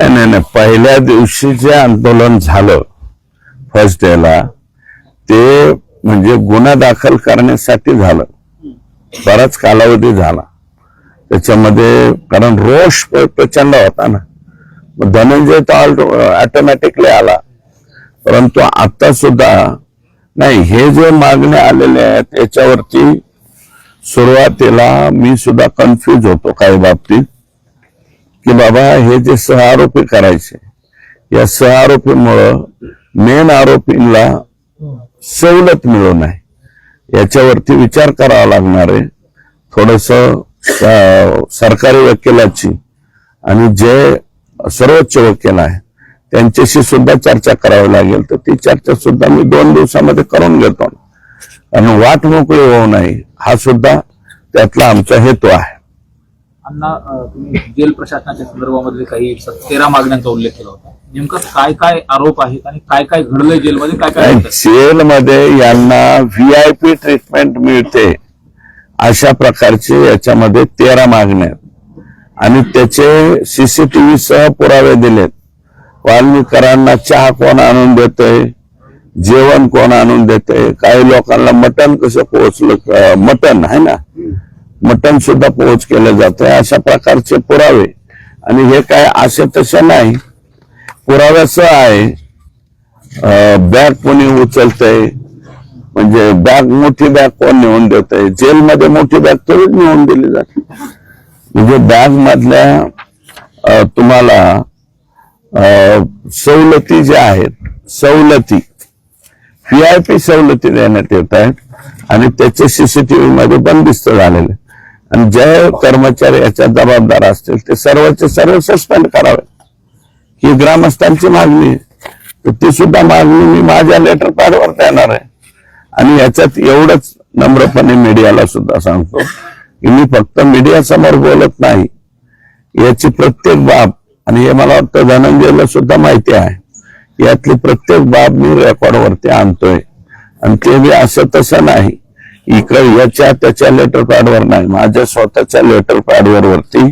नाही, पहिल्या दिवशी जे आंदोलन झालं फर्स्ट डेला ते म्हणजे गुन्हा दाखल करण्यासाठी झालं. बराच कालावधी झाला त्याच्यामध्ये, कारण रोष प्रचंड होता ना. धनंजय तर ऑटोमॅटिकली आला, परंतु आता सुद्धा नाही. हे जे मागण्या आलेल्या आहेत याच्यावरती सुरुवातीला मी सुद्धा कन्फ्यूज होतो काही बाबतीत, की बाबा हे जे सहआरोपी करायचे, या सहआरोपीमुळं मेन आरोपींना सवलत मिळू नये याच्यावरती विचार करावा लागणार आहे. थोडस सरकारी वकिलाची आणि जे सर्वोच्च वकील आहे त्यांच्याशी सुद्धा चर्चा करावी लागेल. तर ती चर्चा सुद्धा मी 2 दिवसामध्ये करून घेतो, आणि वाट मोकळी होऊ नये हा सुद्धा त्यातला आमचा हेतू आहे. अण्णा, तुम्ही जेल प्रशासनाच्या संदर्भामध्ये काही 13 मागण्यांचा उल्लेख केला होता. नेमकं काय काय आरोप आहेत आणि काय काय घडलंय जेलमध्ये? काय काय जेलमध्ये यांना VIP ट्रीटमेंट मिळते अशा प्रकारचे याच्यामध्ये 13 मागण्या आहेत, आणि त्याचे CCTV सह पुरावे दिलेत. वाल्मीकरांना चहा कोण आणून देतय, जेवण कोण आणून देतय, काही लोकांना मटण कसं पोहोचलं, मटण आहे ना, मटण सुद्धा पोहोच केलं जातंय, अशा प्रकारचे पुरावे. आणि हे काय असे तसे नाही, पुराव्यासह आहे. बॅग कोणी उचलतय, म्हणजे बॅग, मोठी बॅग कोण नेऊन देतय, जेलमध्ये मोठी बॅग तरी नेऊन दिली जाते. म्हणजे बॅग मधल्या तुम्हाला सवलती ज्या आहेत, सवलती VIP सवलती देण्यात येत आहेत, आणि त्याचे CCTV मध्ये बंदिस्त झालेले. आणि जे कर्मचारी याच्या जबाबदार असतील ते सर्वचे सर्व सस्पेंड करावे, ही ग्रामस्थांची मागणी आहे. तर ती सुद्धा मागणी मी माझ्या लेटर पॅडवर देणार आहे. आणि याच्यात एवढंच नम्रपणे मीडियाला सुद्धा सांगतो की मी फक्त मीडिया समोर बोलत नाही, याची प्रत्येक बाब, आणि हे मला वाटतं धनंजयला सुद्धा माहिती आहे, यातली प्रत्येक बाब मी रेकॉर्डवरती आणतोय. आणि ते बी असं तसं नाही, इकडे याच्या त्याच्या लेटर पॅडवर नाही, माझ्या स्वतःच्या लेटर पॅडवर वरती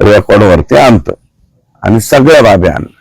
रेकॉर्डवरती आणतो, आणि सगळ्या बाबी आणतो.